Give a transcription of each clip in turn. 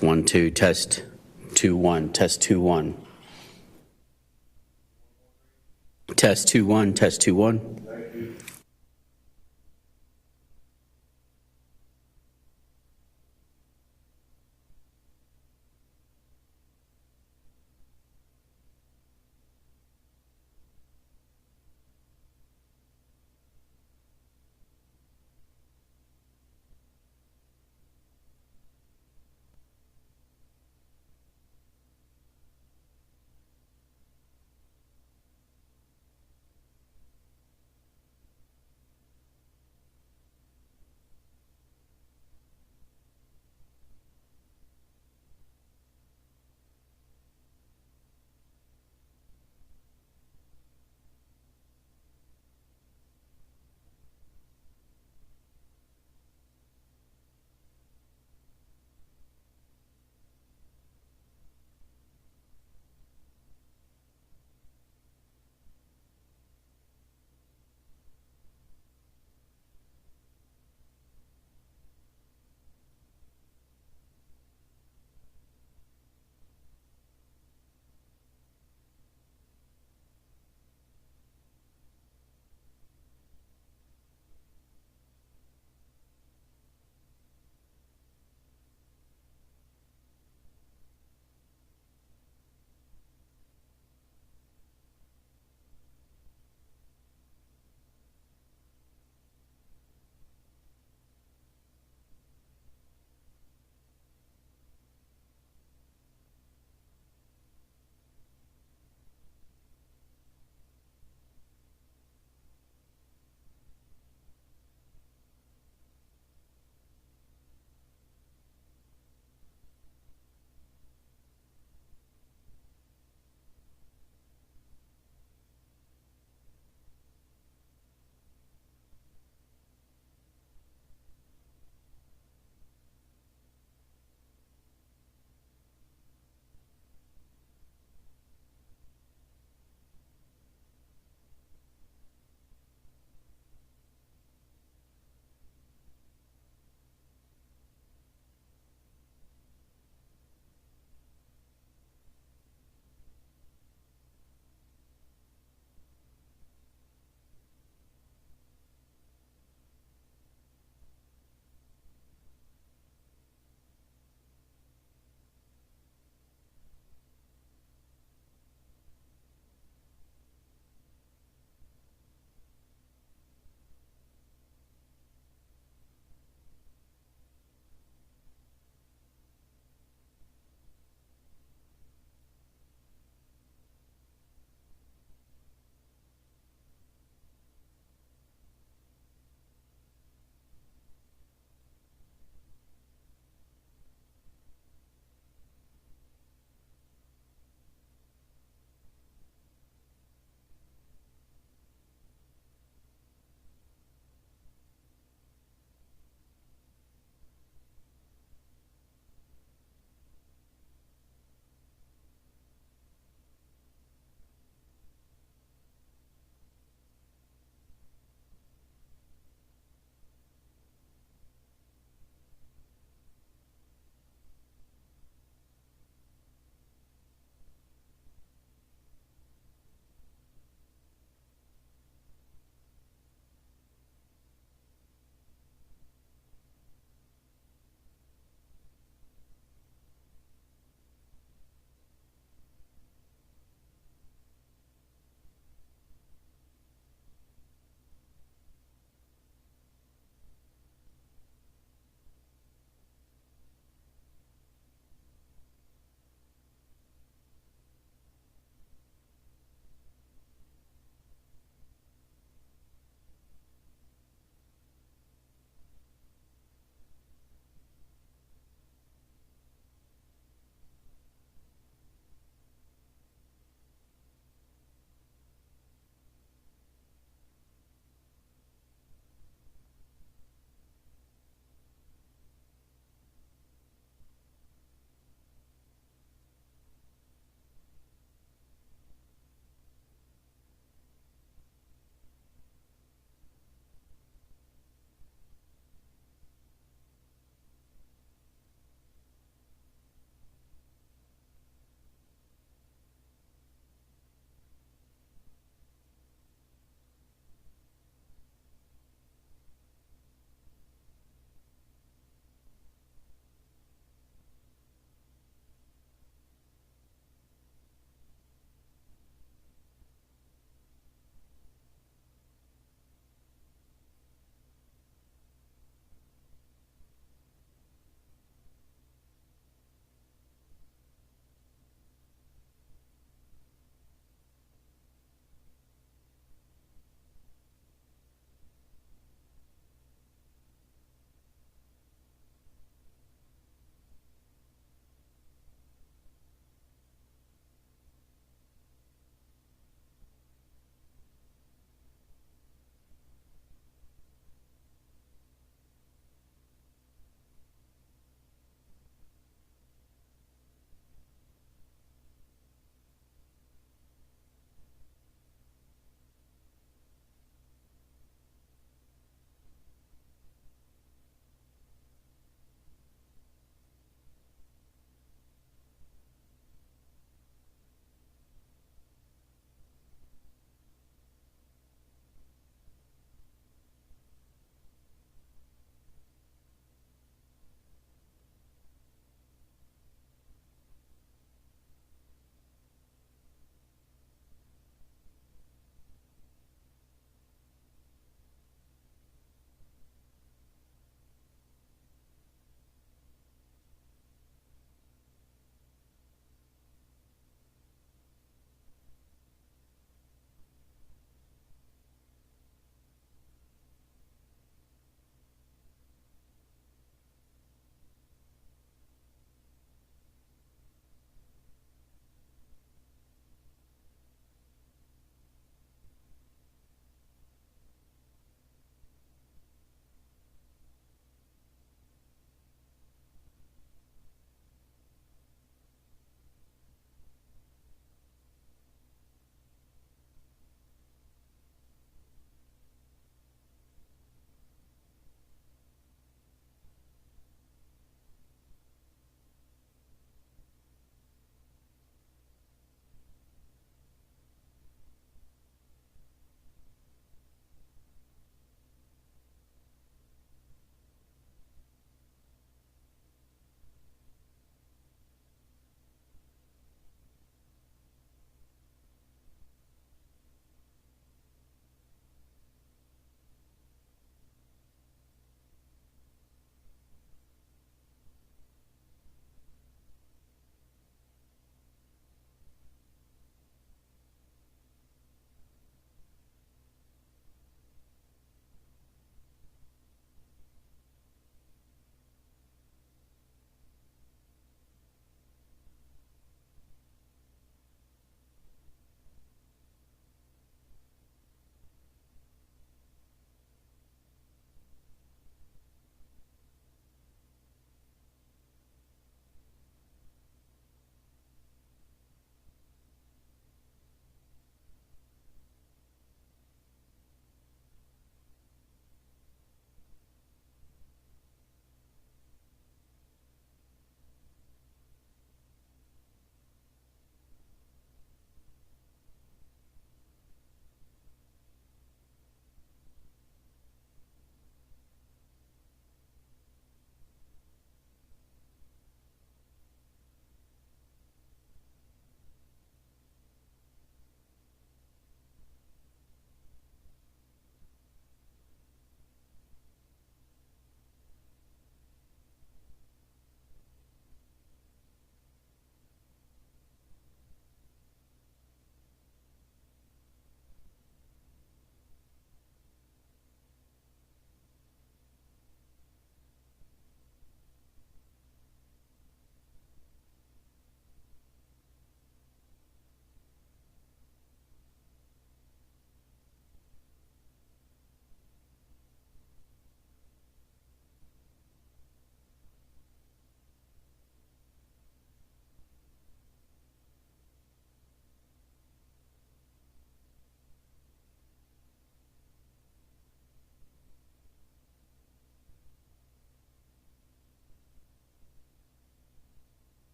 Test 1 2 test 2 1 test 2 1 test 2 1 test 2 1.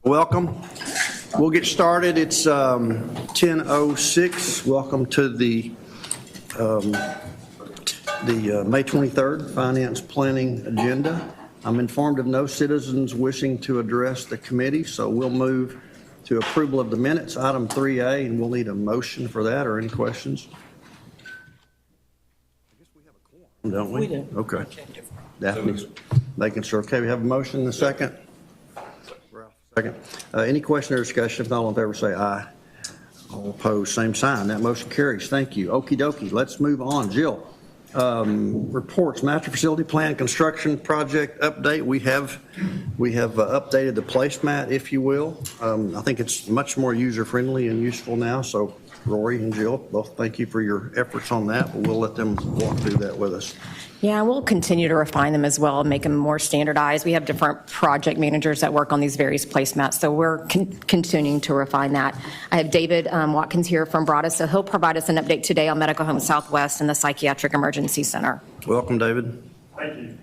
Welcome. We'll get started. It's 10:06. Welcome to the May 23rd Finance Planning Agenda. I'm informed of no citizens wishing to address the committee, so we'll move to approval of the minutes, item 3A, and we'll need a motion for that or any questions. I guess we have a quorum, don't we? We do. Okay. Daphne's making sure. Okay, we have a motion and a second. Second. Any question or discussion? If not, all in favor say aye. All opposed, same sign. That motion carries. Thank you. Okie dokie. Let's move on. Jill, reports, master facility plan, construction project update. We have updated the placemat, if you will. I think it's much more user-friendly and useful now. So Rory and Jill, both thank you for your efforts on that, but we'll let them walk through that with us. Yeah, we'll continue to refine them as well and make them more standardized. We have different project managers that work on these various placemats, so we're continuing to refine that. I have David Watkins here from Broadus, so he'll provide us an update today on Medical Home Southwest and the Psychiatric Emergency Center. Welcome, David. Thank you.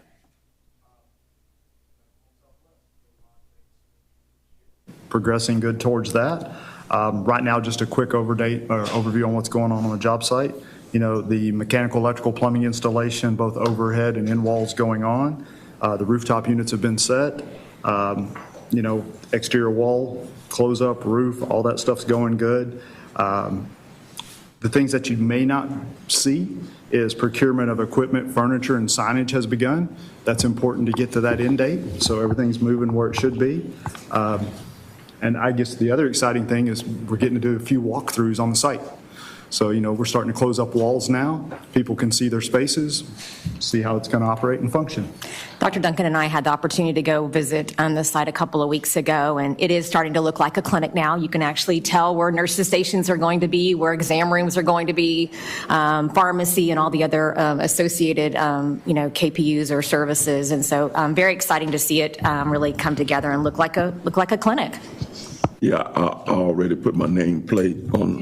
Progressing good towards that. Right now, just a quick overview on what's going on the job site. You know, the mechanical, electrical, plumbing installation, both overhead and in walls going on. The rooftop units have been set. You know, exterior wall, close up, roof, all that stuff's going good. The things that you may not see is procurement of equipment, furniture, and signage has begun. That's important to get to that end date, so everything's moving where it should be. And I guess the other exciting thing is we're getting to do a few walkthroughs on the site. So, you know, we're starting to close up walls now. People can see their spaces, see how it's going to operate and function. Dr. Duncan and I had the opportunity to go visit on the site a couple of weeks ago, and it is starting to look like a clinic now. You can actually tell where nurses' stations are going to be, where exam rooms are going to be, pharmacy, and all the other associated, you know, KPUs or services. And so, very exciting to see it really come together and look like a clinic. Yeah, I already put my nameplate on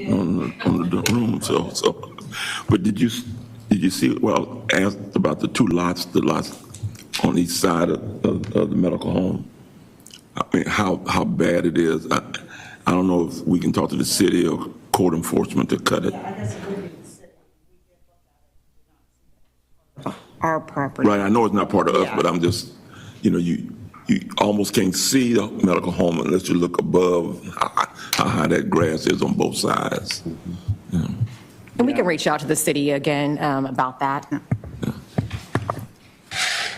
the room. So, but did you see? Well, asked about the lots on each side of the medical home. I mean, how bad it is. I don't know if we can talk to the city or court enforcement to cut it. Our property. Right. I know it's not part of us, but I'm just, you know, you almost can't see the medical home unless you look above how high that grass is on both sides. Yeah. And we can reach out to the city again about that. Yeah.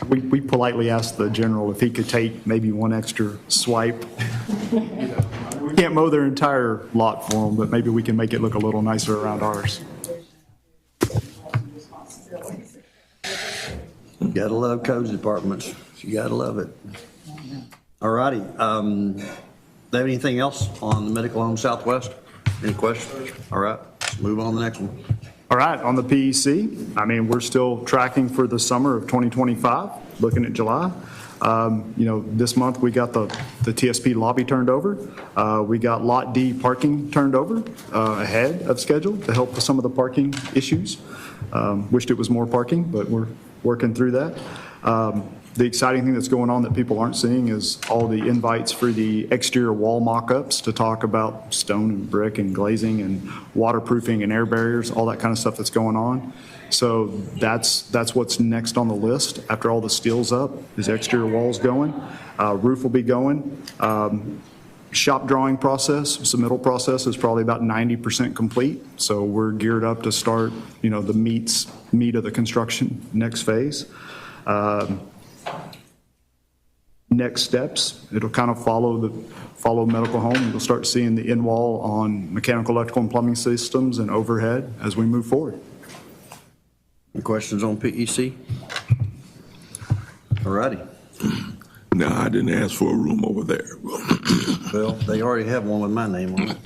We politely asked the general if he could take maybe one extra swipe. We can't mow their entire lot for them, but maybe we can make it look a little nicer around ours. You gotta love codes departments. You gotta love it. All righty. Do they have anything else on the Medical Home Southwest? Any questions? All right, let's move on to the next one. All right, on the PEC, I mean, we're still tracking for the summer of 2025, looking at July. You know, this month we got the TSP lobby turned over. We got Lot D parking turned over ahead of schedule to help with some of the parking issues. Wished it was more parking, but we're working through that. The exciting thing that's going on that people aren't seeing is all the invites for the exterior wall mock-ups to talk about stone and brick and glazing and waterproofing and air barriers, all that kind of stuff that's going on. So that's what's next on the list after all the steel's up, is exterior walls going. Roof will be going. Shop drawing process, submittal process is probably about 90% complete. So we're geared up to start, you know, the meat of the construction next phase. Next steps, it'll kind of follow medical home. You'll start seeing the in-wall on mechanical, electrical, and plumbing systems and overhead as we move forward. Any questions on PEC? All righty. No, I didn't ask for a room over there. Well, they already have one with my name on it.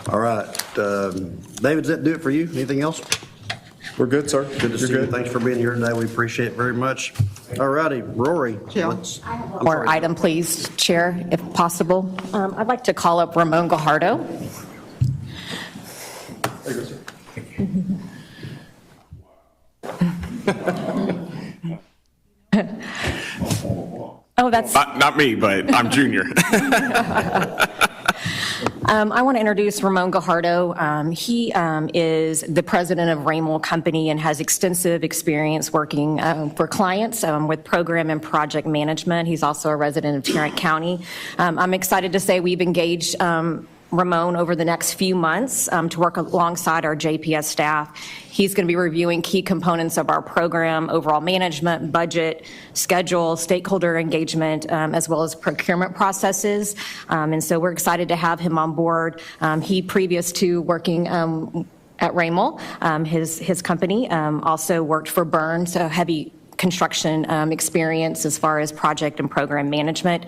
All right. David, does that do it for you? Anything else? We're good, sir. Good to see you. Thanks for being here today. We appreciate it very much. All righty, Rory. Or item, please, Chair, if possible. I'd like to call up Ramon Gajardo. There you go, sir. Oh, that's, Not me, but I'm junior. I want to introduce Ramon Gajardo. He is the president of Raymond Company and has extensive experience working for clients with program and project management. He's also a resident of Tarrant County. I'm excited to say we've engaged Ramon over the next few months to work alongside our JPS staff. He's going to be reviewing key components of our program, overall management, budget, schedule, stakeholder engagement, as well as procurement processes. And so we're excited to have him on board. He, previous to working at Raymond, his company, also worked for Burns, so heavy construction experience as far as project and program management.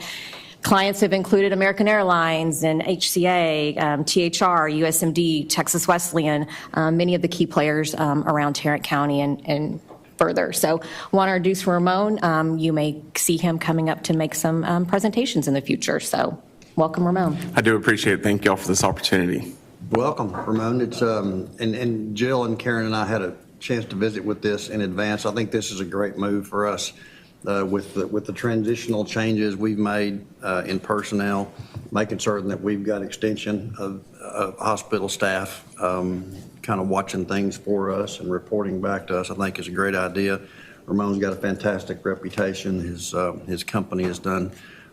Clients have included American Airlines and HCA, THR, USMD, Texas Wesleyan, many of the key players around Tarrant County and further. So want to introduce Ramon. You may see him coming up to make some presentations in the future. So welcome, Ramon. I do appreciate it. Thank you all for this opportunity. Welcome, Ramon. It's and Jill and Karen and I had a chance to visit with this in advance. I think this is a great move for us. With the transitional changes we've made in personnel, making certain that we've got extension of hospital staff kind of watching things for us and reporting back to us, I think is a great idea. Ramon's got a fantastic reputation. His company has done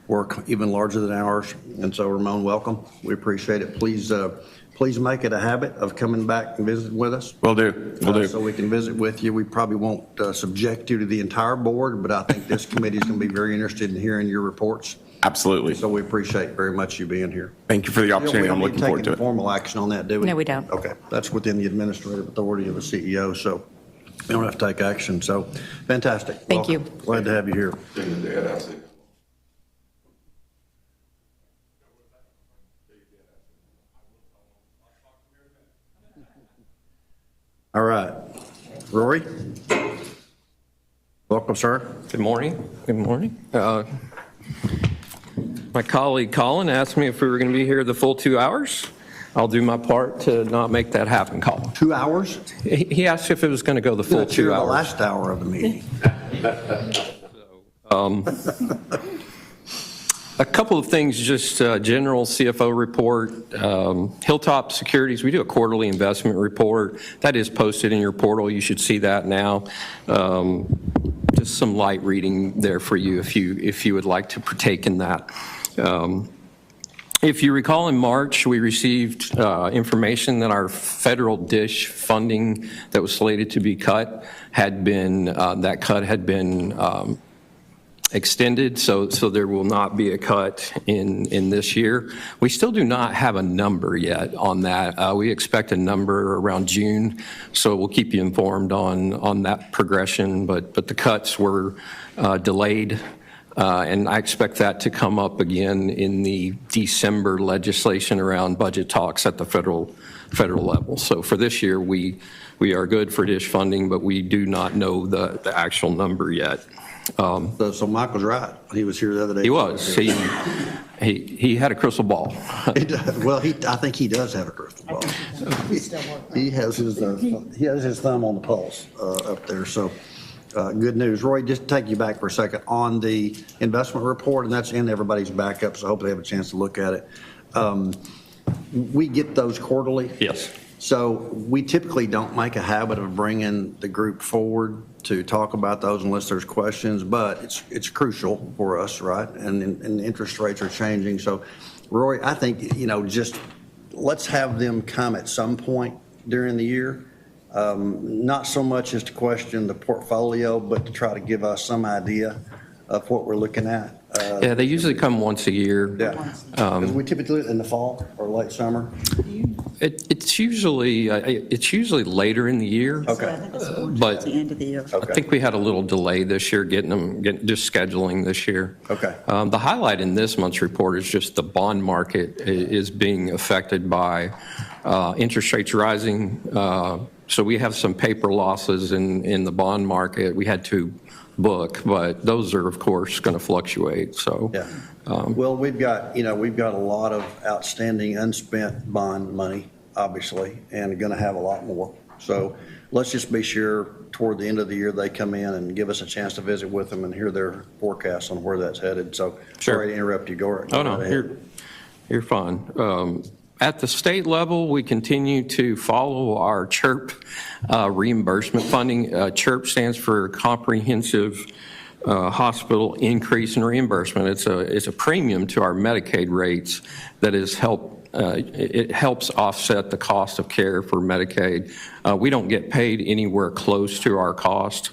work even larger than ours. And so, Ramon, welcome. We appreciate it. Please make it a habit of coming back and visiting with us. Will do. So we can visit with you. We probably won't subject you to the entire board, but I think this committee is going to be very interested in hearing your reports. Absolutely. So we appreciate very much you being here. Thank you for the opportunity. I'm looking forward to We don't need it. formal action on that, do we? No, we don't. Okay. That's within the administrative authority of the CEO, so we don't have to take action. So fantastic. Thank you. Welcome. Glad to have you here. All right. Rory? Welcome, sir. Good morning. Good morning. My colleague Colin asked me if we were going to be here the full 2 hours. I'll do my part to not make that happen, Colin. 2 hours? He asked if it was going to go the full You're 2 the hours. last hour of the meeting. A couple of things, just general CFO report. Hilltop Securities, we do a quarterly investment report. That is posted in your portal. You should see that now. Just some light reading there for you if you would like to partake in that. If you recall, in March, we received information that our federal DISH funding that was slated to be cut had been, extended, so there will not be a cut in this year. We still do not have a number yet on that. We expect a number around June, so we'll keep you informed on that progression, but the cuts were delayed, and I expect that to come up again in the December legislation around budget talks at the federal level. So for this year, we are good for DISH funding, but we do not know the actual number yet. So Michael's right. He was here the other day. He was. He had a crystal ball. Well, I think he does have a crystal ball. He has his thumb on the pulse up there. So good news. Roy, just to take you back for a second on the investment report, and that's in everybody's backup, so I hope they have a chance to look at it. We get those quarterly. Yes. So we typically don't make a habit of bringing the group forward to talk about those unless there's questions, but it's crucial for us, right? And interest rates are changing. So, Roy, I think, just let's have them come at some point during the year. Not so much as to question the portfolio, but to try to give us some idea of what we're looking at. Yeah, they usually come once a year. Yeah. 'Cause we typically do it in the fall or late summer. It's usually later in the year. Okay. But the end of the year. I think we had a little delay this year getting just scheduling this year. Okay. The highlight in this month's report is just the bond market is being affected by interest rates rising. So we have some paper losses in the bond market. We had to book, but those are of course going to fluctuate. So Yeah. Well, we've got a lot of outstanding unspent bond money, obviously, and going to have a lot more. So let's just be sure toward the end of the year, they come in and give us a chance to visit with them and hear their forecasts on where that's headed. So Sure. sorry to interrupt you. Go right Oh, no, ahead. you're fine. At the state level, we continue to follow our CHIRP reimbursement funding. CHIRP stands for Comprehensive Hospital Increase in Reimbursement. It's a premium to our Medicaid rates that it helps offset the cost of care for Medicaid. We don't get paid anywhere close to our cost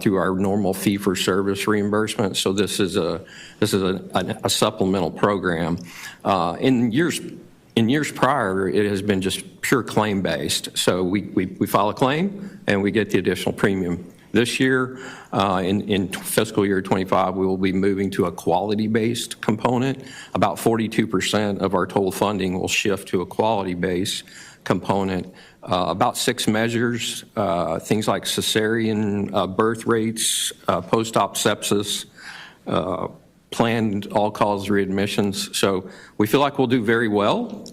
through our normal fee-for-service reimbursement, so this is a supplemental program. In years prior, it has been just pure claim-based, so we file a claim and we get the additional premium. This year, in fiscal year 25, we will be moving to a quality-based component. About 42% of our total funding will shift to a quality-based component. About 6 measures, things like cesarean birth rates, post-op sepsis, planned all-cause readmissions. So we feel like we'll do very well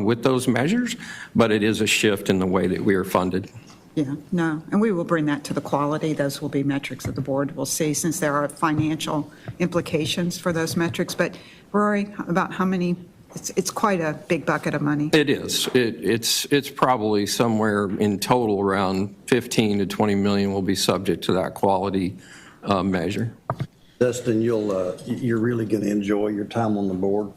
with those measures, but it is a shift in the way that we are funded. Yeah, no, and we will bring that to the quality. Those will be metrics that the board will see, since there are financial implications for those metrics. But Rory, about how many? It's quite a big bucket of money. It is. It's probably somewhere in total around 15 to 20 million will be subject to that quality measure. Dustin, you're really going to enjoy your time on the board,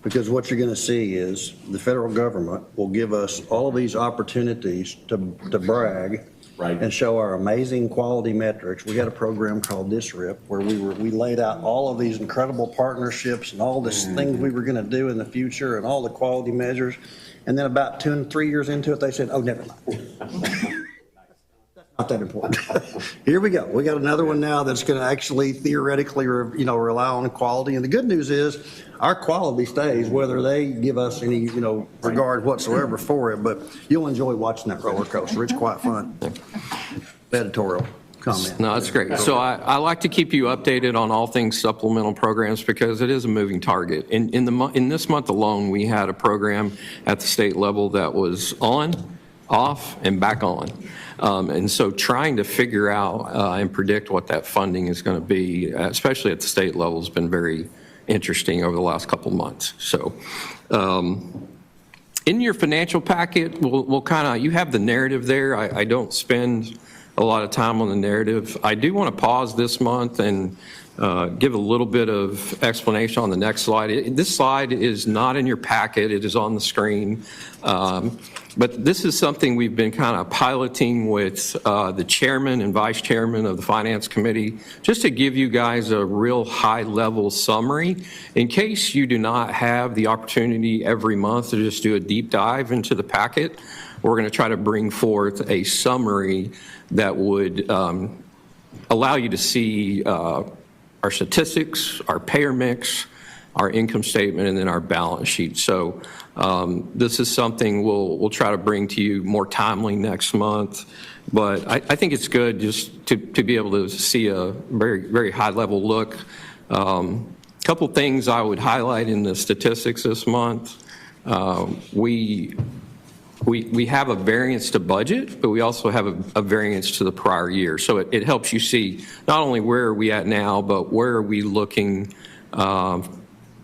because what you're going to see is the federal government will give us all of these opportunities to brag and show our amazing quality metrics. We had a program called DISRIP where we laid out all of these incredible partnerships and all these things we were going to do in the future and all the quality measures. And then about 2 and 3 years into it, they said, oh, never mind. Not that important. Here we go. We got another one now that's going to actually theoretically, rely on quality. And the good news is our quality stays, whether they give us any, regard whatsoever for it. But you'll enjoy watching that roller coaster. It's quite fun. Editorial comment. No, that's great. So I like to keep you updated on all things supplemental programs because it is a moving target. In this month alone, we had a program at the state level that was on, off, and back on. And so trying to figure out and predict what that funding is going to be, especially at the state level, has been very interesting over the last couple of months. So in your financial packet, we'll kind of, you have the narrative there. I don't spend a lot of time on the narrative. I do want to pause this month and give a little bit of explanation on the next slide. This slide is not in your packet. It is on the screen. But this is something we've been kind of piloting with the chairman and vice chairman of the Finance Committee, just to give you guys a real high-level summary. In case you do not have the opportunity every month to just do a deep dive into the packet, we're going to try to bring forth a summary that would allow you to see our statistics, our payer mix, our income statement, and then our balance sheet. So this is something we'll try to bring to you more timely next month. But I think it's good just to be able to see a very, very high-level look. Couple things I would highlight in the statistics this month. We have a variance to budget, but we also have a variance to the prior year. So it helps you see not only where are we at now, but where are we looking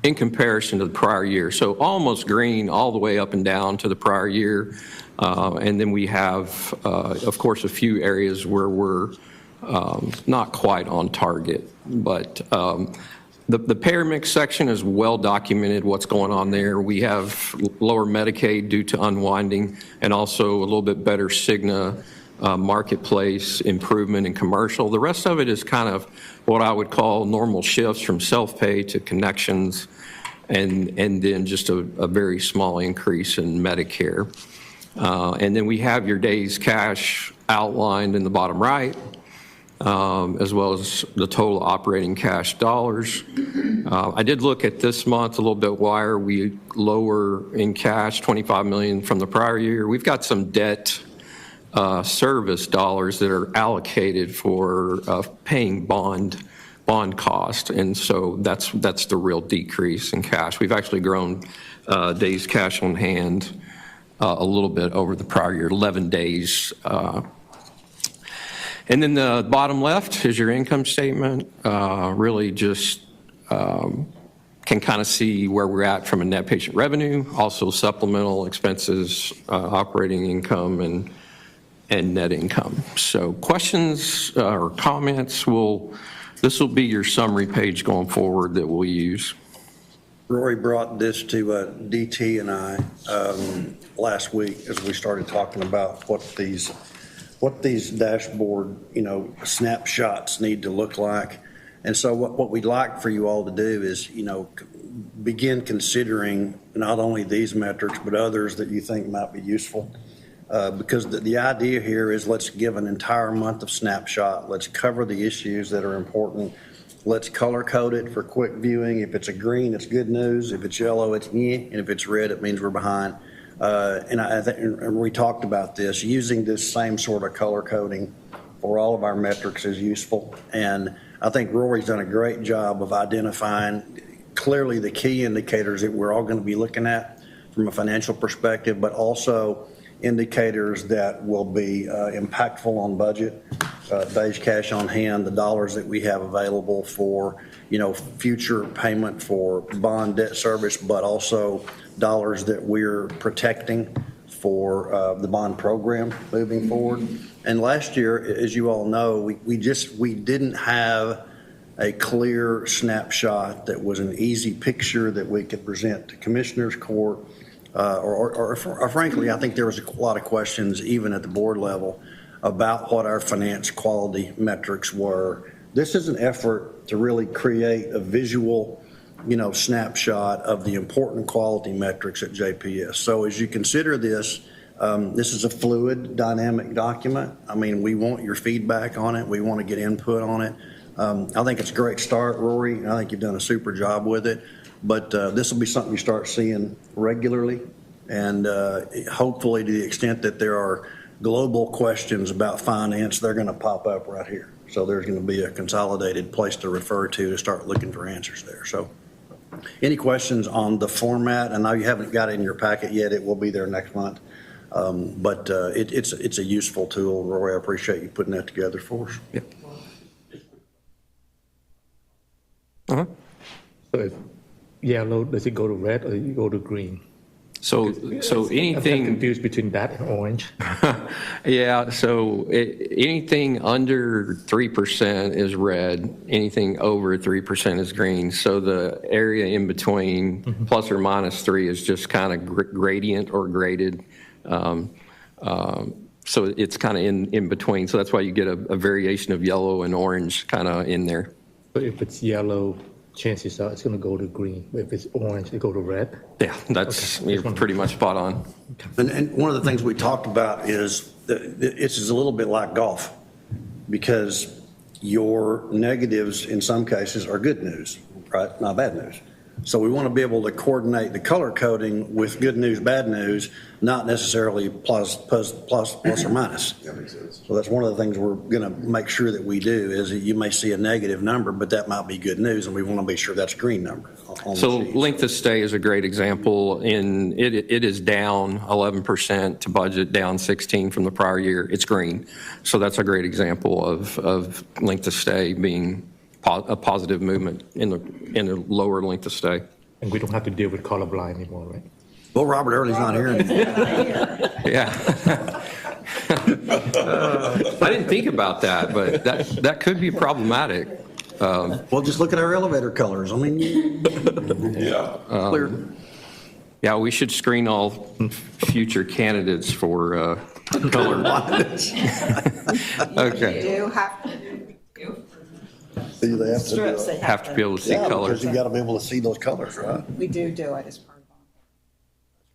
in comparison to the prior year. So almost green all the way up and down to the prior year. And then we have, of course, a few areas where we're not quite on target. But the payer mix section is well documented what's going on there. We have lower Medicaid due to unwinding and also a little bit better Cigna marketplace improvement in commercial. The rest of it is kind of what I would call normal shifts from self-pay to connections and then just a very small increase in Medicare. And then we have your days cash outlined in the bottom right, as well as the total operating cash dollars. I did look at this month a little bit. Why are we lower in cash, 25 million from the prior year? We've got some debt service dollars that are allocated for paying bond cost, and so that's the real decrease in cash. We've actually grown days cash on hand a little bit over the prior year, 11 days. And then the bottom left is your income statement. Really just can kind of see where we're at from a net patient revenue, also supplemental expenses, operating income, and net income. So questions or comments, this will be your summary page going forward that we'll use. Rory brought this to DT and I last week as we started talking about what these dashboard, snapshots need to look like. And so what we'd like for you all to do is, begin considering not only these metrics, but others that you think might be useful. Because the idea here is let's give an entire month of snapshot. Let's cover the issues that are important. Let's color code it for quick viewing. If it's a green, it's good news. If it's yellow, it's nyeh. And if it's red, it means we're behind. And we talked about this. Using this same sort of color coding for all of our metrics is useful. And I think Rory's done a great job of identifying clearly the key indicators that we're all going to be looking at from a financial perspective, but also indicators that will be impactful on budget, days cash on hand, the dollars that we have available for, future payment for bond debt service, but also dollars that we're protecting for the bond program moving forward. And last year, as you all know, we didn't have a clear snapshot that was an easy picture that we could present to Commissioners Court. Or frankly, I think there was a lot of questions even at the board level about what our finance quality metrics were. This is an effort to really create a visual, snapshot of the important quality metrics at JPS. So as you consider this, this is a fluid, dynamic document. I mean, we want your feedback on it. We want to get input on it. I think it's a great start, Rory. I think you've done a super job with it. But this will be something you start seeing regularly, and hopefully to the extent that there are global questions about finance, they're going to pop up right here. So there's going to be a consolidated place to refer to start looking for answers there. So any questions on the format? I know you haven't got it in your packet yet. It will be there next month. But it's a useful tool, Rory. I appreciate you putting that together for us. Yep. Uh-huh. So if yellow, does it go to red or you go to green? So I'm anything confused between that and orange. Yeah, so anything under 3% is red, anything over 3% is green. So the area in between plus or minus 3 is just kind of gradient or graded. So it's kind of in between. So that's why you get a variation of yellow and orange kind of in there. So if it's yellow, chances are it's going to go to green. If it's orange, it go to red. Yeah, that's you're pretty much spot on. And one of the things we talked about is that it's a little bit like golf, because your negatives in some cases are good news, right? Not bad news. So we want to be able to coordinate the color coding with good news, bad news, not necessarily plus or minus. That makes sense. So that's one of the things we're going to make sure that we do is that you may see a negative number, but that might be good news, and we want to be sure that's a green number. So length of stay is a great example. It is down 11% to budget, down 16 from the prior year. It's green. So that's a great example of length of stay being a positive movement in the lower length of stay. And we don't have to deal with color blind anymore, right? Well, Robert Early's not here anymore. Yeah. I didn't think about that, but that could be problematic. Well, just look at our elevator colors. I mean, Yeah. clear. Yeah, we should screen all future candidates for color. Okay. Do have to See, they have to do strips, it. they Have to be able to see Yeah, colors. because you got to be able to see those colors, right? We do it as part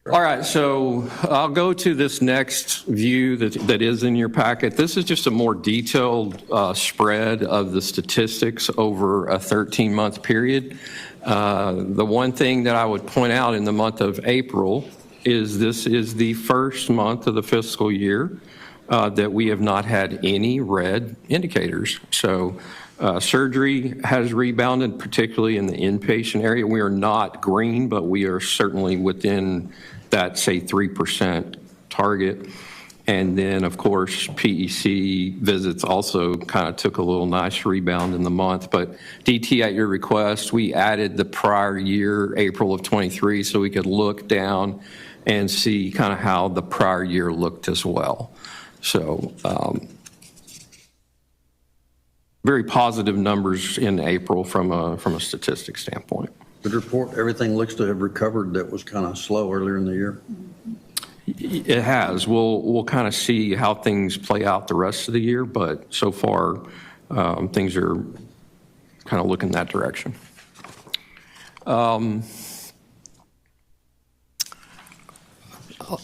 of All right, so I'll go to this next view that is in your packet. This is just a more detailed spread of the statistics over a 13-month period. The one thing that I would point out in the month of April is this is the first month of the fiscal year that we have not had any red indicators. So surgery has rebounded, particularly in the inpatient area. We are not green, but we are certainly within that, say, 3% target. And then, of course, PEC visits also kind of took a little nice rebound in the month. But DT, at your request, we added the prior year, April of '23, so we could look down and see kind of how the prior year looked as well. So very positive numbers in April from a statistics standpoint. Good report. Everything looks to have recovered that was kind of slow earlier in the year. It has. We'll kind of see how things play out the rest of the year, but so far things are kind of looking that direction.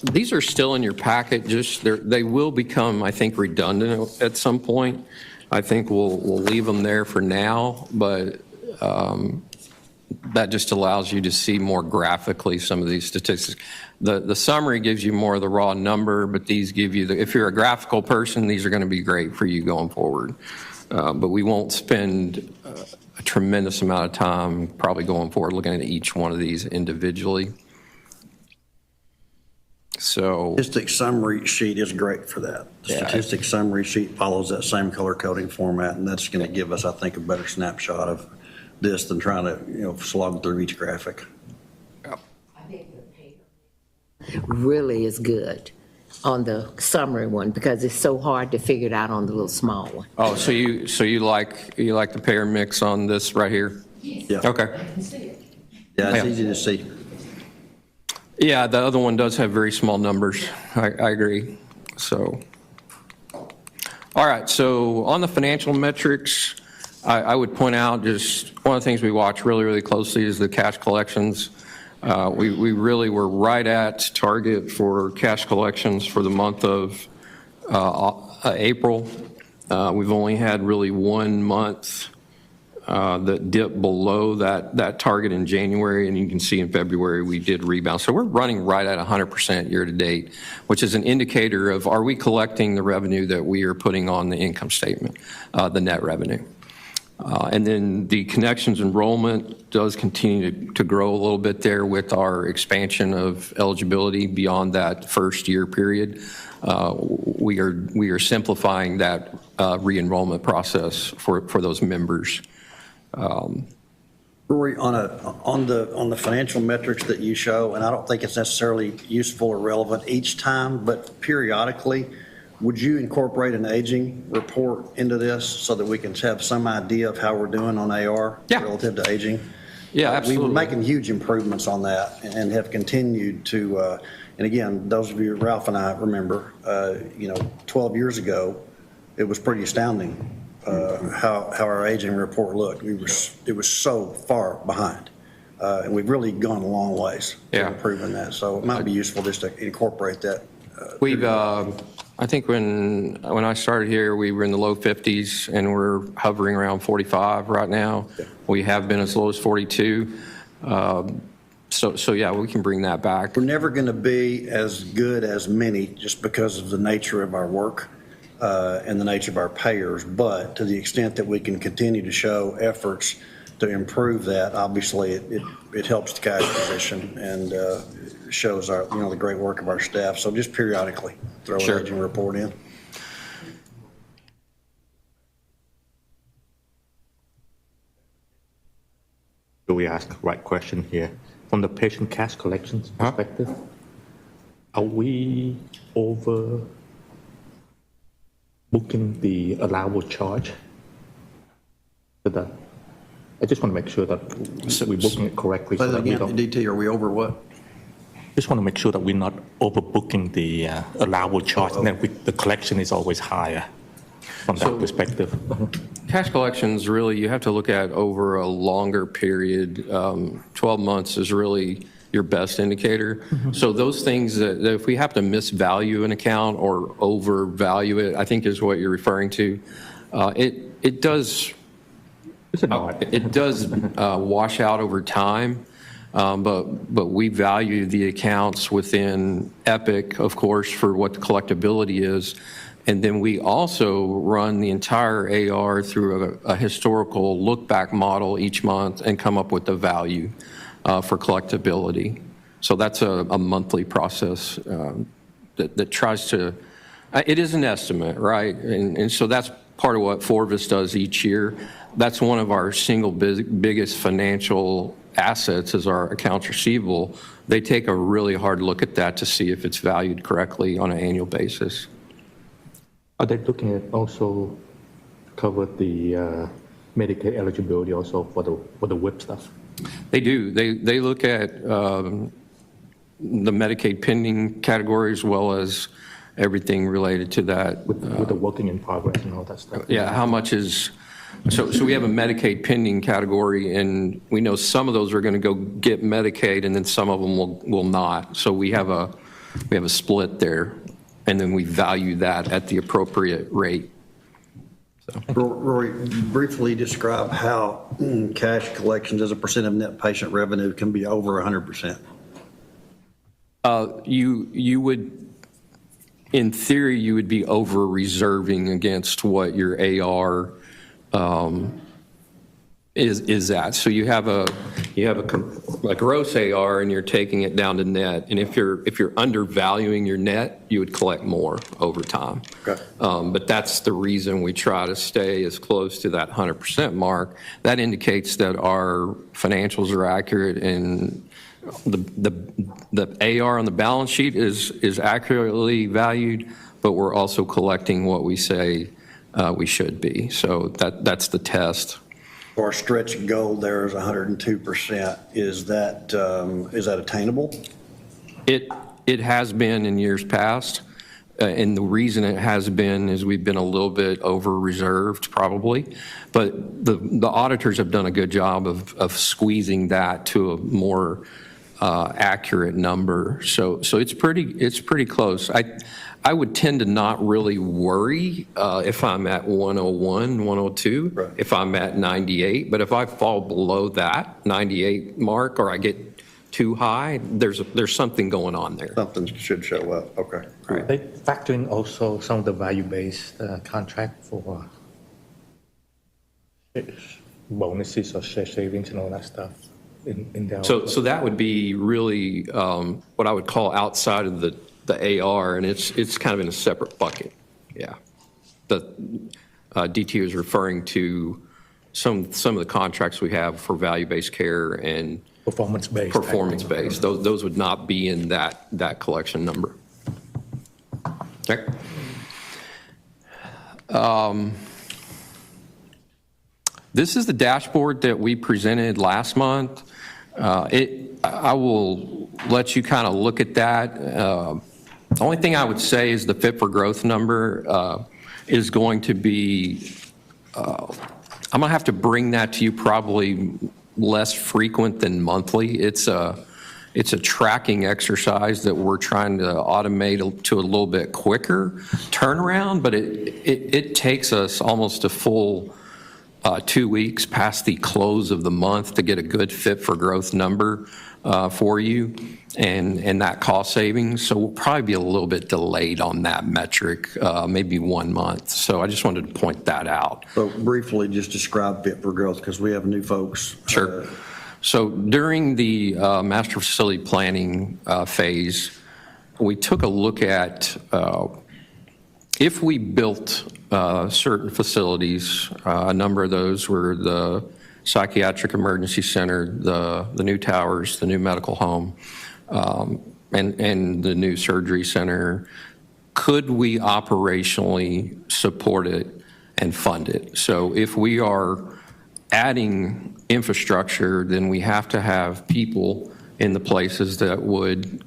These are still in your packet. Just they will become, I think, redundant at some point. I think we'll leave them there for now, but that just allows you to see more graphically some of these statistics. The summary gives you more of the raw number, but these give you if you're a graphical person, these are going to be great for you going forward. But we won't spend a tremendous amount of time probably going forward looking at each one of these individually. So Statistic summary sheet is great for that. The statistic summary sheet follows that same color coding format, and that's going to give us, I think, a better snapshot of this than trying to, slog through each graphic. Really is good on the summary one because it's so hard to figure it out on the little small one. oh, so you like the payer mix on this right here? Yeah. Okay. Yeah, it's easy to see. Yeah, the other one does have very small numbers. I agree. So, all right. So on the financial metrics, I would point out just one of the things we watch really, really closely is the cash collections. We really were right at target for cash collections for the month of April. We've only had really 1 month that dipped below that target in January, and you can see in February we did rebound. So we're running right at 100% year to date, which is an indicator of are we collecting the revenue that we are putting on the income statement, the net revenue. And then the connections enrollment does continue to grow a little bit there with our expansion of eligibility beyond that first year period. We are simplifying that re-enrollment process for those members. Rory, on the financial metrics that you show, and I don't think it's necessarily useful or relevant each time, but periodically, would you incorporate an aging report into this so that we can have some idea of how we're doing on AR relative to aging? Yeah, absolutely. We were making huge improvements on that and have continued to, and again, those of you, Ralph and I remember, 12 years ago, it was pretty astounding how our aging report looked. It was so far behind. And we've really gone a long ways to improving that. So it might be useful just to incorporate that. We've, I think when I started here, we were in the low 50s, and we're hovering around 45 right now. Yeah. We have been as low as 42. So yeah, we can bring that back. We're never going to be as good as many just because of the nature of our work and the nature of our payers. But to the extent that we can continue to show efforts to improve that, obviously it helps the cash position and shows our the great work of our staff. So just periodically throw an aging report in. Do we ask the right question here? From the patient cash collections perspective, are we over booking the allowable charge? I just want to make sure that we're booking it correctly. So that we don't, DT, are we over what? Just want to make sure that we're not overbooking the allowable charge, and then the collection is always higher from that perspective. Cash collections, really, you have to look at over a longer period. 12 months is really your best indicator. Mm-hmm. So those things that if we have to misvalue an account or overvalue it, I think is what you're referring to. It does wash out over time. But we value the accounts within Epic, of course, for what the collectability is. And then we also run the entire AR through a historical look-back model each month and come up with the value for collectability. So that's a monthly process that tries to, it is an estimate, right? And so that's part of what Forvis does each year. That's one of our single biggest financial assets is our accounts receivable. They take a really hard look at that to see if it's valued correctly on an annual basis. Are they looking at also cover the Medicaid eligibility also for the WIP stuff? They do. They look at the Medicaid pending category as well as everything related to that. With the working in progress and all that stuff? Yeah, how much is, so we have a Medicaid pending category, and we know some of those are going to go get Medicaid, and then some of them will not. So we have a split there, and then we value that at the appropriate rate. Rory, briefly describe how cash collections as a percent of net patient revenue can be over 100%. You would, in theory, you would be over reserving against what your AR is at. So you have a gross AR and you're taking it down to net. And if you're undervaluing your net, you would collect more over time. Okay. But that's the reason we try to stay as close to that 100% mark. That indicates that our financials are accurate and the AR on the balance sheet is accurately valued, but we're also collecting what we say we should be. So that's the test. Our stretch goal there is 102%. Is that attainable? It has been in years past, and the reason it has been is we've been a little bit over-reserved probably, but the auditors have done a good job of squeezing that to a more accurate number. So it's pretty close. I would tend to not really worry if I'm at 101, 102, right, if I'm at 98. But if I fall below that 98 mark or I get too high, there's something going on there. Something should show up. Okay. Right. They factor in also some of the value-based contract for bonuses or share savings and all that stuff. In their so that would be really what I would call outside of the AR, and it's kind of in a separate bucket. Yeah. The DT is referring to some of the contracts we have for value-based care and performance-based. Those would not be in that collection number. Okay. This is the dashboard that we presented last month. I will let you kind of look at that. The only thing I would say is the Fit for Growth number is going to be, I'm going to have to bring that to you probably less frequent than monthly. It's a tracking exercise that we're trying to automate to a little bit quicker turnaround, but it takes us almost a full 2 weeks past the close of the month to get a good Fit for Growth number for you and that cost savings. So we'll probably be a little bit delayed on that metric, maybe 1 month. So I just wanted to point that out. So briefly, just describe Fit for Growth because we have new folks. Sure. So during the master facility planning phase, we took a look at if we built certain facilities, a number of those were the psychiatric emergency center, the new towers, the new medical home, and the new surgery center. Could we operationally support it and fund it? So if we are adding infrastructure, then we have to have people in the places that would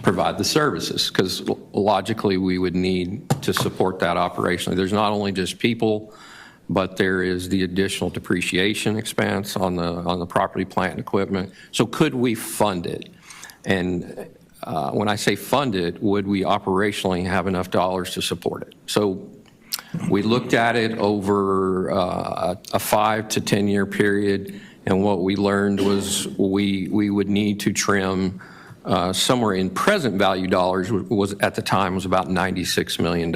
provide the services, because logically we would need to support that operationally. There's not only just people, but there is the additional depreciation expense on the property, plant, and equipment. So could we fund it? And when I say fund it, would we operationally have enough dollars to support it? So we looked at it over a 5 to 10 year period, and what we learned was we would need to trim somewhere in present value dollars was at the time was about $96 million.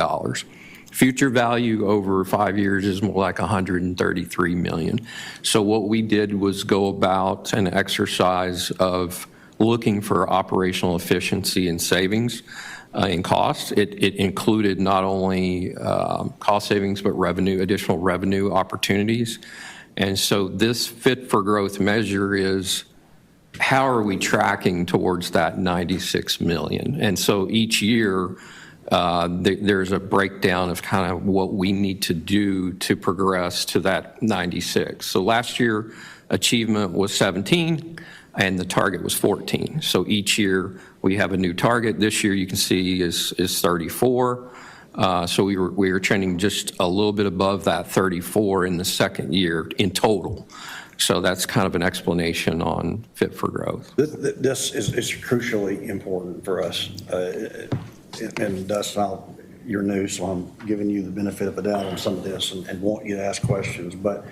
Future value over 5 years is more like $133 million. So what we did was go about an exercise of looking for operational efficiency and savings in costs. It included not only cost savings, but additional revenue opportunities. And so this Fit for Growth measure is, how are we tracking towards that 96 million? And so each year, there's a breakdown of kind of what we need to do to progress to that 96. So last year, achievement was 17, and the target was 14. So each year, we have a new target. This year, you can see, is 34. So we were trending just a little bit above that 34 in the second year in total. So that's kind of an explanation on Fit for Growth. This is crucially important for us. And Dustin, you're new, so I'm giving you the benefit of the doubt on some of this and want you to ask questions. But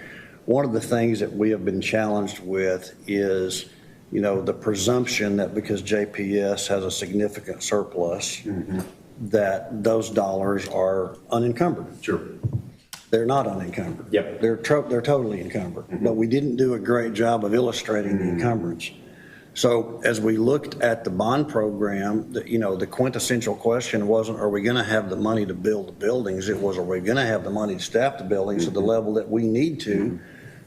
one of the things that we have been challenged with is, the presumption that because JPS has a significant surplus, that those dollars are unencumbered. Sure. They're not unencumbered. Yep. They're totally encumbered. But we didn't do a great job of illustrating the encumbrance. So as we looked at the bond program, the quintessential question wasn't, are we going to have the money to build the buildings? It was, are we going to have the money to staff the buildings to the level that we need to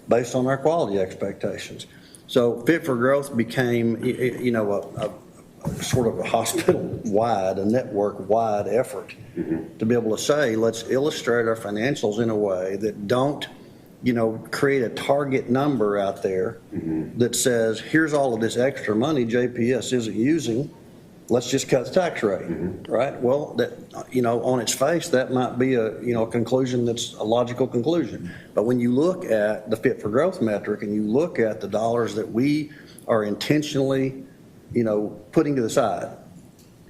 based on our quality expectations? So Fit for Growth became, a sort of a hospital-wide, a network-wide effort to be able to say, let's illustrate our financials in a way that don't create a target number out there that says, here's all of this extra money JPS isn't using, let's just cut the tax rate, right? Well, that, on its face, that might be a conclusion that's a logical conclusion. But when you look at the Fit for Growth metric and you look at the dollars that we are intentionally, putting to the side,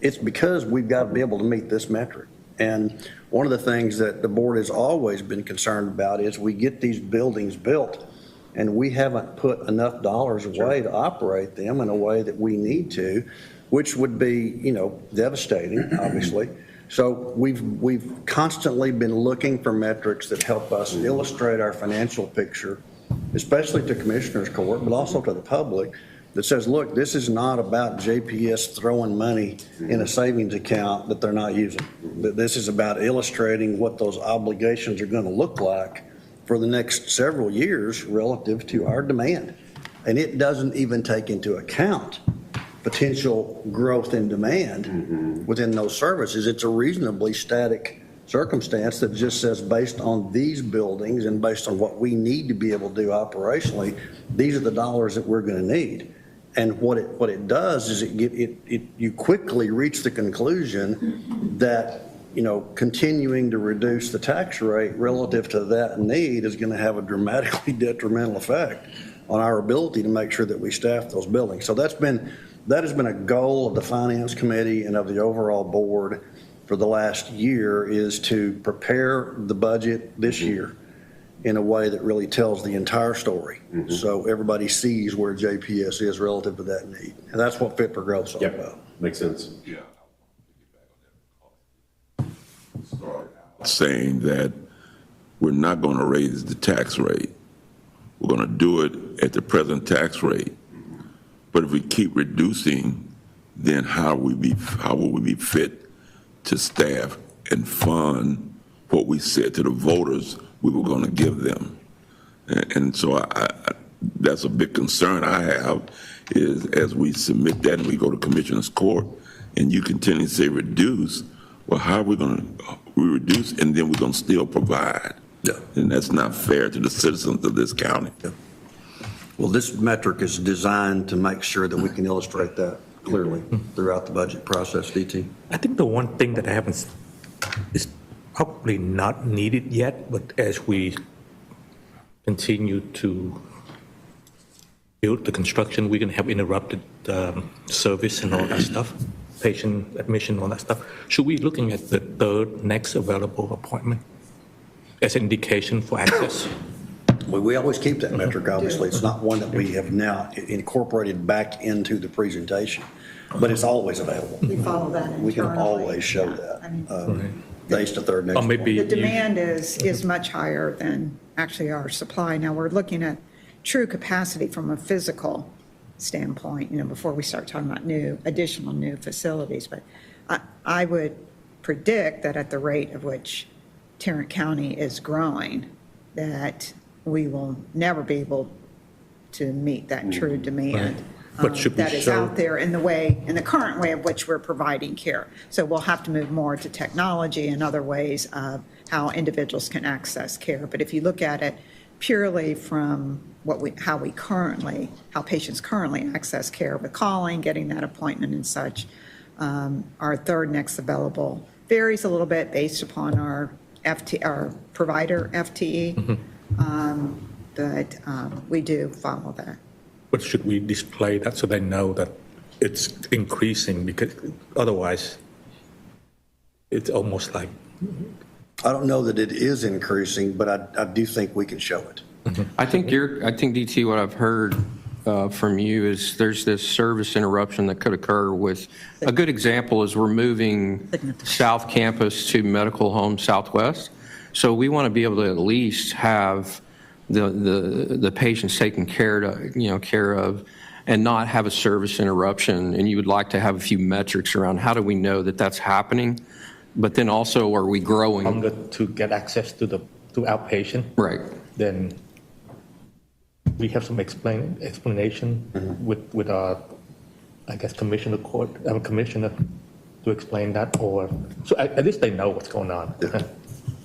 it's because we've got to be able to meet this metric. And one of the things that the board has always been concerned about is we get these buildings built and we haven't put enough dollars away to operate them in a way that we need to, which would be, devastating, obviously. So we've constantly been looking for metrics that help us illustrate our financial picture, especially to Commissioners Court, but also to the public, that says, look, this is not about JPS throwing money in a savings account that they're not using. This is about illustrating what those obligations are going to look like for the next several years relative to our demand. And it doesn't even take into account potential growth in demand within those services. It's a reasonably static circumstance that just says, based on these buildings and based on what we need to be able to do operationally, these are the dollars that we're going to need. And what it does is you quickly reach the conclusion that continuing to reduce the tax rate relative to that need is going to have a dramatically detrimental effect on our ability to make sure that we staff those buildings. So that has been a goal of the Finance Committee and of the overall board for the last year, is to prepare the budget this year in a way that really tells the entire story. So everybody sees where JPS is relative to that need. And that's what Fit for Growth is all about. Makes sense. Yeah. Saying that we're not going to raise the tax rate. We're going to do it at the present tax rate. But if we keep reducing, then how will we be fit to staff and fund what we said to the voters we were going to give them? And so that's a big concern I have, is as we submit that and we go to Commissioner's Court and you continue to say reduce, well, how are we going to reduce and then we're going to still provide? Yeah. And that's not fair to the citizens of this county. Yeah. Well, this metric is designed to make sure that we can illustrate that clearly throughout the budget process. DT? I think the one thing that I haven't is probably not needed yet, but as we continue to build the construction, we're going to have interrupted service and all that stuff, patient admission, all that stuff. Should we be looking at the third next available appointment as an indication for access? We always keep that metric, obviously. It's not one that we have now incorporated back into the presentation, but it's always available. We follow that internally. We can always show that. Days to third next. Or maybe The demand is much higher than actually our supply. Now, we're looking at true capacity from a physical standpoint, before we start talking about additional new facilities. But I would predict that at the rate of which Tarrant County is growing, that we will never be able to meet that true demand But should we that is show- out there in the current way of which we're providing care. So we'll have to move more to technology and other ways of how individuals can access care. But if you look at it purely from how patients currently access care with calling, getting that appointment and such, our third next available varies a little bit based upon our provider FTE. But we do follow that. But should we display that so they know that it's increasing? Because otherwise, it's almost like, I don't know that it is increasing, but I do think we can show it. I think DT, what I've heard from you is there's this service interruption that could occur with, a good example is we're moving South Campus to Medical Home Southwest. So we want to be able to at least have the patients taken care of and not have a service interruption. And you would like to have a few metrics around how do we know that that's happening? But then also, are we growing? longer to get access to outpatient. Right. Then we have some explanation with our, I guess, commissioner to explain that, or, so at least they know what's going on.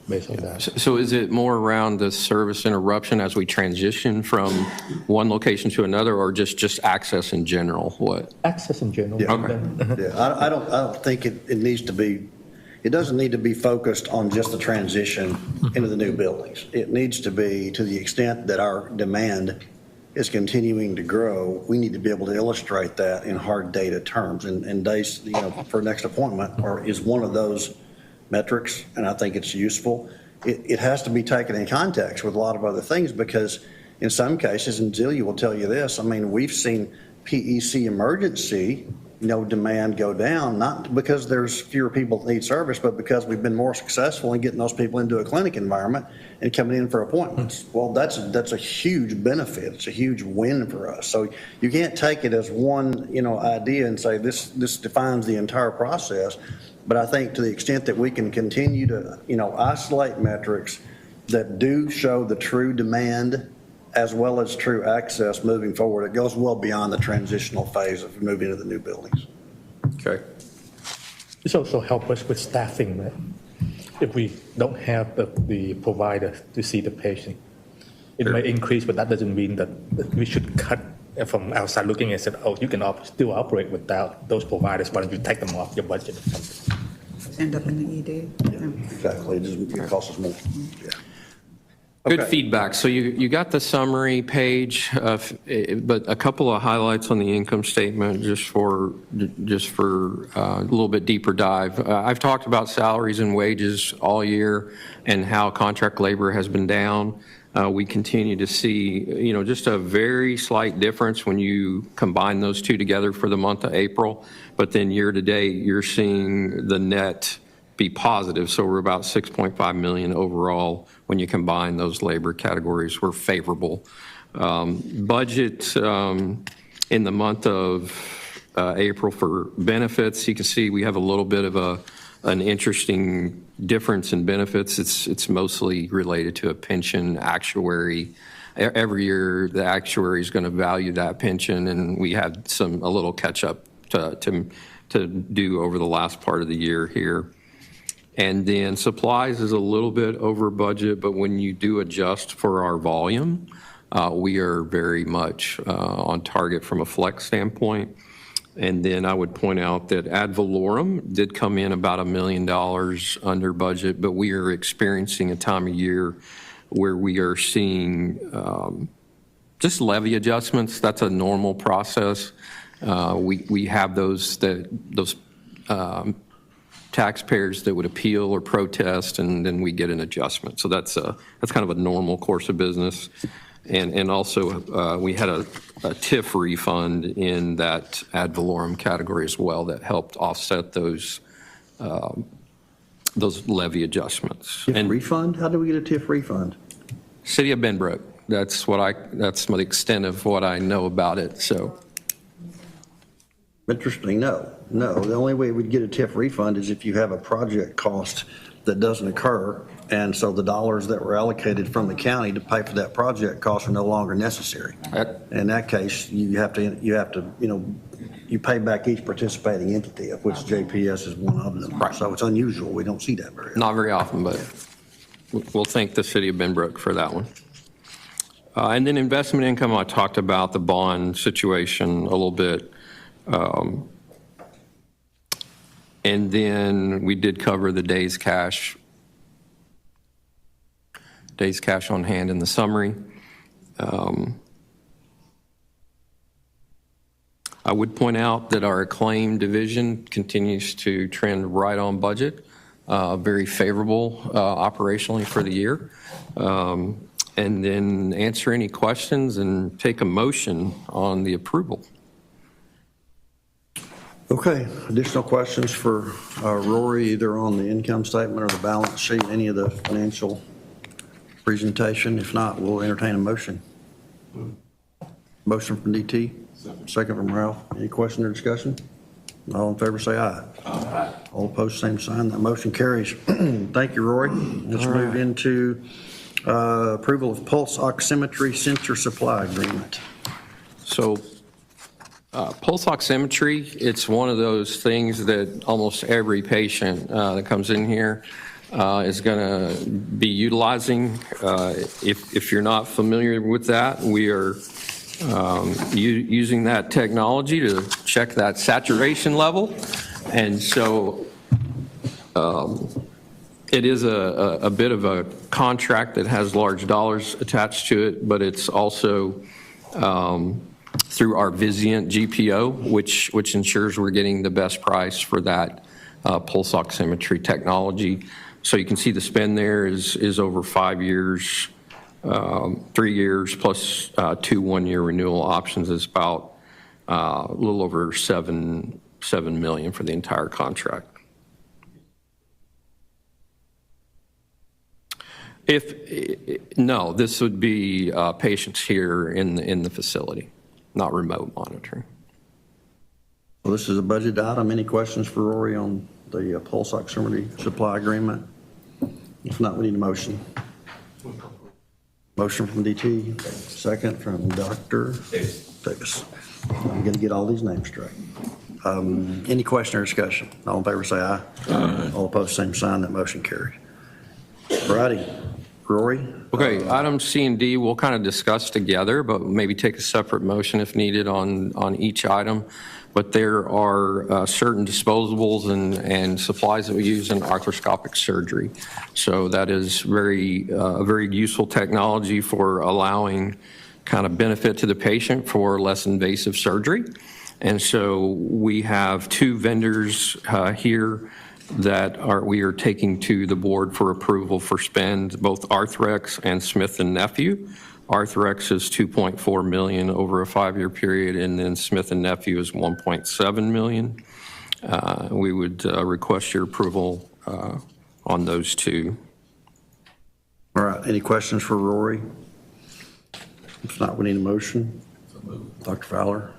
Based on that. So is it more around the service interruption as we transition from one location to another, or just access in general? What? Access in general. Yeah. Okay. Yeah, I don't think it needs to be, it doesn't need to be focused on just the transition into the new buildings. It needs to be, to the extent that our demand is continuing to grow, we need to be able to illustrate that in hard data terms. And days, for next appointment is one of those metrics, and I think it's useful. It has to be taken in context with a lot of other things, because in some cases, and Zelia will tell you this, I mean, we've seen PEC emergency, demand go down, not because there's fewer people that need service, but because we've been more successful in getting those people into a clinic environment and coming in for appointments. Well, that's a huge benefit. It's a huge win for us. So you can't take it as one, idea and say this defines the entire process. But I think to the extent that we can continue to, isolate metrics that do show the true demand as well as true access moving forward, it goes well beyond the transitional phase of moving into the new buildings. Okay. It's also help us with staffing, right? If we don't have the provider to see the patient, it may increase, but that doesn't mean that we should cut from outside looking and said, oh, you can still operate without those providers. Why don't you take them off your budget or something? End up in the ED. Exactly. It costs us more. Yeah. Good Okay. feedback. So you got the summary page, but a couple of highlights on the income statement just for a little bit deeper dive. I've talked about salaries and wages all year and how contract labor has been down. We continue to see, just a very slight difference when you combine those two together for the month of April. But then year to date, you're seeing the net be positive. So we're about 6.5 million overall. When you combine those labor categories, we're favorable. Budget in the month of April for benefits, you can see we have a little bit of an interesting difference in benefits. It's mostly related to a pension actuary. Every year, the actuary is going to value that pension, and we had a little catch up to do over the last part of the year here. And then supplies is a little bit over budget, but when you do adjust for our volume, we are very much on target from a flex standpoint. And then I would point out that ad valorem did come in about $1 million under budget, but we are experiencing a time of year where we are seeing just levy adjustments. That's a normal process. We have those taxpayers that would appeal or protest, and then we get an adjustment. So that's kind of a normal course of business. And also, we had a TIF refund in that ad valorem category as well that helped offset those levy adjustments. TIF refund? How do we get a TIF refund? City of Benbrook. That's the extent of what I know about it. So Interesting, no. The only way we'd get a TIF refund is if you have a project cost that doesn't occur, and so the dollars that were allocated from the county to pay for that project cost are no longer necessary. In that case, you have to, you pay back each participating entity, of which JPS is one of them. Right. So it's unusual. We don't see that very often. Not very often, but we'll thank the city of Benbrook for that one. And then investment income, I talked about the bond situation a little bit. And then we did cover the days cash on hand in the summary. I would point out that our claim division continues to trend right on budget, very favorable operationally for the year. And then answer any questions and take a motion on the approval. Okay, additional questions for Rory, either on the income statement or the balance sheet, any of the financial presentation? If not, we'll entertain a motion. Motion from DT, second from Ralph. Any question or discussion? All in favor say aye. Aye. All opposed, same sign. That motion carries. Thank you, Rory. Let's move into approval of pulse oximetry sensor supply agreement. So pulse oximetry, it's one of those things that almost every patient that comes in here is going to be utilizing. If you're not familiar with that, we are using that technology to check that saturation level. And so it is a bit of a contract that has large dollars attached to it, but it's also through our Vizient GPO, which ensures we're getting the best price for that pulse oximetry technology. So you can see the spend there is over 5 years, 3 years plus 2 one-year renewal options is about a little over $7 million for the entire contract. No, this would be patients here in the facility, not remote monitoring. Well, this is a budget item. Any questions for Rory on the pulse oximetry supply agreement? If not, we need a motion. Motion from DT, second from Dr. Davis. I'm going to get all these names straight. Any question or discussion? All in favor say aye. Aye. All opposed, same sign. That motion carried. Righty. Rory? Okay, items C and D we'll kind of discuss together, but maybe take a separate motion if needed on each item. But there are certain disposables and supplies that we use in arthroscopic surgery. So that is a very useful technology for allowing kind of benefit to the patient for less invasive surgery. And so we have 2 vendors here that we are taking to the board for approval for spend, both Arthrex and Smith & Nephew. Arthrex is $2.4 million over a 5-year period, and then Smith & Nephew is $1.7 million. We would request your approval on those 2. All right, any questions for Rory? If not, we need a motion. Dr. Fowler?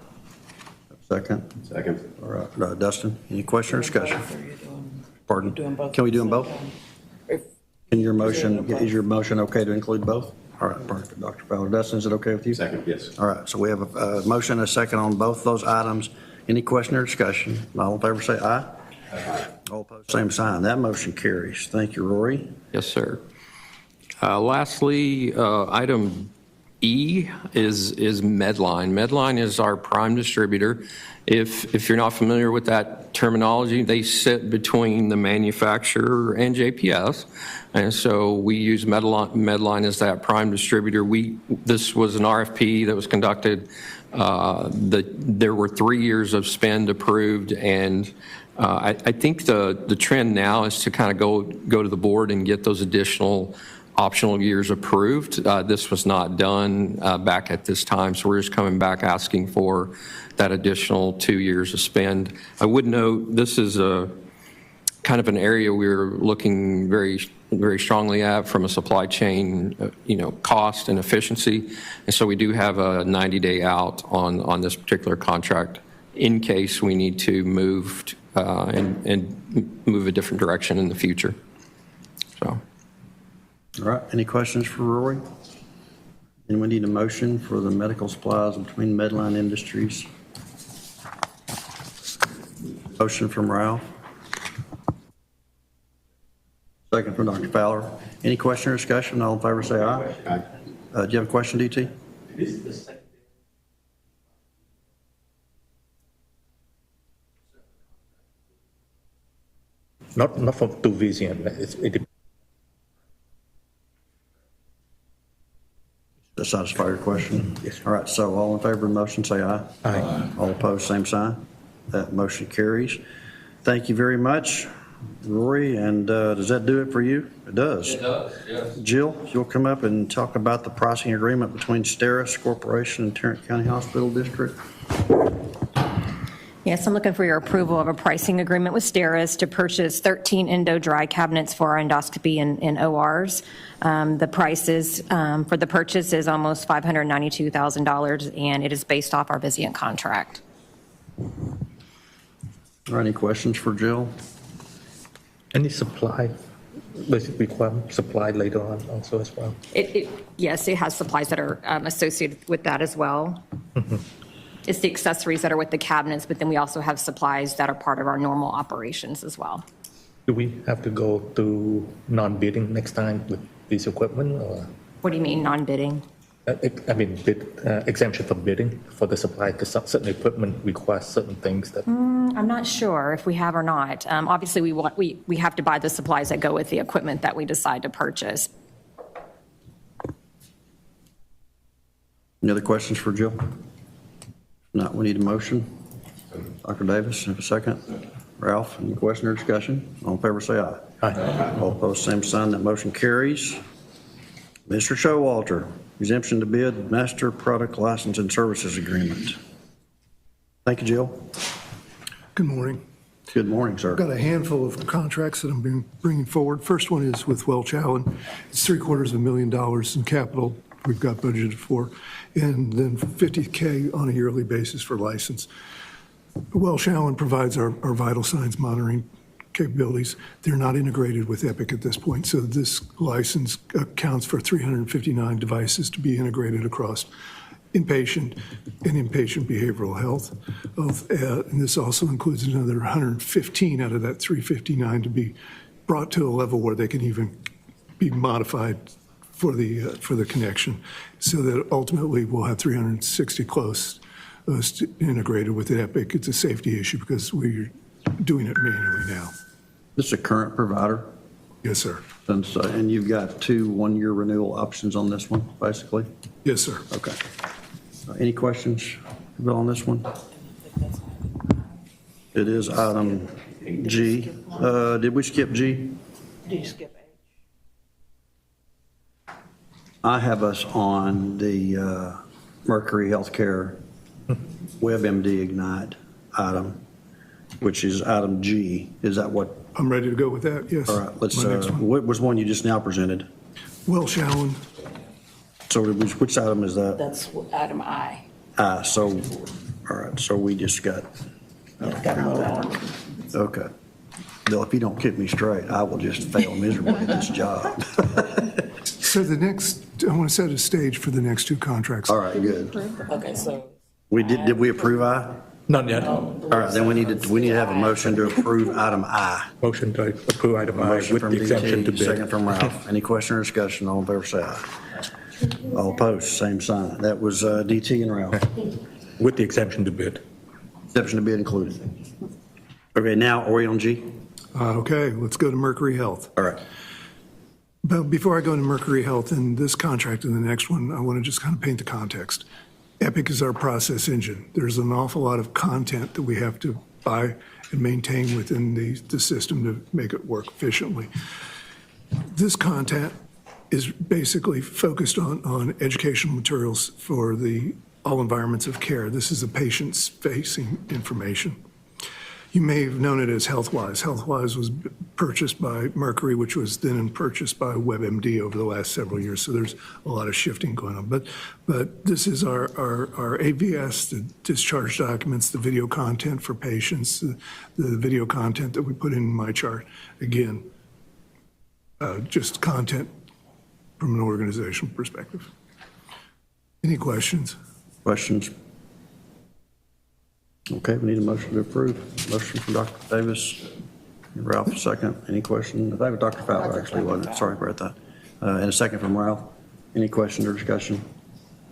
Second? Second. All right, Dustin, any question or discussion? Pardon? Can we do them both? Is your motion okay to include both? All right, perfect. Dr. Fowler, Dustin, is it okay with you? Second, yes. All right, so we have a motion and a second on both those items. Any question or discussion? All in favor say aye. Aye. All opposed, same sign. That motion carries. Thank you, Rory. Yes, sir. Lastly, item E is Medline. Medline is our prime distributor. If you're not familiar with that terminology, they sit between the manufacturer and JPS. And so we use Medline as that prime distributor. This was an RFP that was conducted. There were 3 years of spend approved, and I think the trend now is to kind of go to the board and get those additional optional years approved. This was not done back at this time, so we're just coming back asking for that additional 2 years of spend. I would note this is a kind of an area we're looking very, very strongly at from a supply chain, cost and efficiency. And so we do have a 90-day out on this particular contract in case we need to move and move a different direction in the future. So. All right, any questions for Rory? And we need a motion for the medical supplies between Medline Industries. Motion from Ralph. Second from Dr. Fowler. Any question or discussion? All in favor say aye. Aye. Do you have a question, DT? Not for 2 VCM. Does that satisfy your question? Yes. All right, so all in favor of the motion say aye. Aye. All opposed, same sign. That motion carries. Thank you very much, Rory, and does that do it for you? It does. It does, yes. Jill, you'll come up and talk about the pricing agreement between Steris Corporation and Tarrant County Hospital District. Yes, I'm looking for your approval of a pricing agreement with Steris to purchase 13 endo dry cabinets for our endoscopy and ORs. The prices for the purchase is almost $592,000, and it is based off our Vizient contract. Are any questions for Jill? Any supply, basic requirement, supply later on also as well? Yes, it has supplies that are associated with that as well. It's the accessories that are with the cabinets, but then we also have supplies that are part of our normal operations as well. Do we have to go to non-bidding next time with this equipment, or? What do you mean, non-bidding? I mean, exemption for bidding for the supply, because certain equipment requires certain things that. I'm not sure if we have or not. Obviously, we have to buy the supplies that go with the equipment that we decide to purchase. Any other questions for Jill? If not, we need a motion. Dr. Davis, have a second. Ralph, any question or discussion? All in favor say aye. Aye. All opposed, same sign. That motion carries. Mr. Showalter, exemption to bid, master product license and services agreement. Thank you, Jill. Good morning. Good morning, sir. I've got a handful of contracts that I'm bringing forward. First one is with Welch Allen. It's $750,000 in capital we've got budgeted for, and then $50K on a yearly basis for license. Welch Allen provides our vital signs monitoring capabilities. They're not integrated with Epic at this point, so this license accounts for 359 devices to be integrated across inpatient and inpatient behavioral health. And this also includes another 115 out of that 359 to be brought to a level where they can even be modified for the connection, so that ultimately we'll have 360 close integrated with Epic. It's a safety issue because we're doing it manually now. This is a current provider? Yes, sir. And you've got 2 one-year renewal options on this one, basically? Yes, sir. Okay. Any questions Bill, on this one? It is item G. Did we skip G? Did you skip H? I have us on the Mercury Healthcare WebMD Ignite item, which is item G. Is that what? I'm ready to go with that, yes. All right, let's, My next one. what was one you just now presented? Welch Allen, So which item is that? That's item I. So, all right, so we just got, okay. Bill, if you don't keep me straight, I will just fail miserably at this job. so the next, I want to set a stage for the next 2 contracts. All right, good. Okay, so. Did we approve I? Not yet. All right, then we need to have a motion to approve item I. Motion to approve item I Motion with from the exemption to DT, bid. second from Ralph. Any question or discussion? All in favor, say aye. All opposed, same sign. That was DT and Ralph. With the exemption to bid. Exception to bid included. Okay, now are we on G? Okay, let's go to Mercury Health. All right. But before I go into Mercury Health and this contract and the next one, I want to just kind of paint the context. Epic is our process engine. There's an awful lot of content that we have to buy and maintain within the system to make it work efficiently. This content is basically focused on educational materials for all environments of care. This is the patient's facing information. You may have known it as HealthWise. HealthWise was purchased by Mercury, which was then purchased by WebMD over the last several years. So there's a lot of shifting going on. But this is our AVS, the discharge documents, the video content for patients, the video content that we put in my chart. Again, just content from an organizational perspective. Any questions? Questions? Okay, we need a motion to approve. Motion from Dr. Davis. Ralph, second. Any question? I think it was Dr. Fowler, actually, wasn't it? Sorry about that. And a second from Ralph. Any questions or discussion?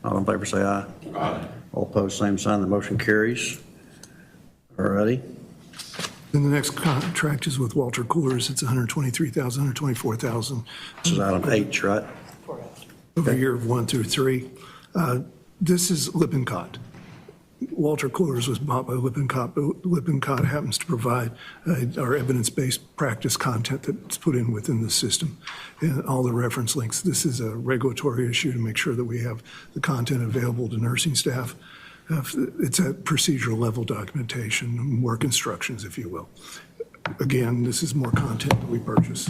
All in favor, say aye. Aye. All opposed, same sign. The motion carries. All righty. Then the next contract is with Walter Coolers. It's $123,000, $124,000. This is item H, right? Over year 1 through 3. This is Lippincott. Walter Coolers was bought by Lippincott, but Lippincott happens to provide our evidence-based practice content that's put in within the system and all the reference links. This is a regulatory issue to make sure that we have the content available to nursing staff. It's a procedural level documentation, work instructions, if you will. Again, this is more content that we purchase.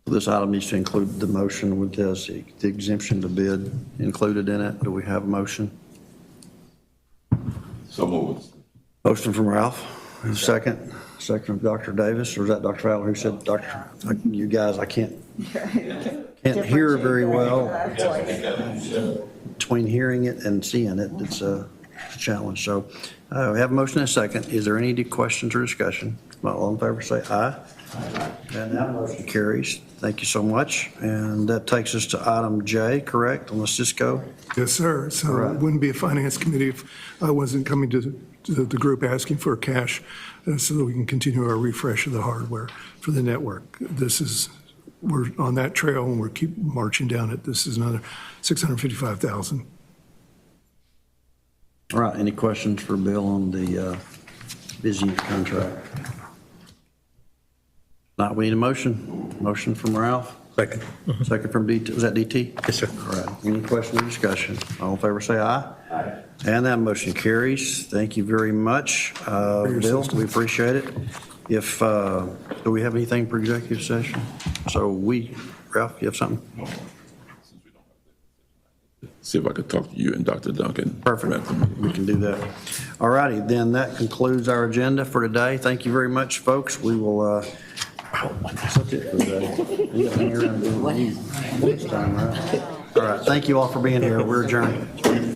This item needs to include the motion with the exemption to bid included in it. Do we have a motion? So moved. Motion from Ralph. Second. Second from Dr. Davis, or is that Dr. Fowler who said, Dr., you guys, I can't hear very well. Between hearing it and seeing it, it's a challenge. So we have a motion and a second. Is there any questions or discussion? All in favor, say aye. And that motion carries. Thank you so much. And that takes us to item J, correct, on the Cisco? Yes, sir. So it wouldn't be a finance committee if I wasn't coming to the group asking for cash so that we can continue our refresh of the hardware for the network. We're on that trail and we're keep marching down it. This is another $655,000. All right, any questions for Bill on the busy contract? Not, we need a motion. Motion from Ralph. Second. Second from DT. Was that DT? Yes, sir. All right. Any question or discussion? All in favor, say aye. Aye. And that motion carries. Thank you very much, Bill. We appreciate it. If do we have anything for executive session? So Ralph, you have something? See if I could talk to you and Dr. Duncan. Perfect. We can do that. All righty. Then that concludes our agenda for today. Thank you very much, folks. We will. That's it for today. You gotta hang around doing next time, right? All right. Thank you all for being here. We're adjourned.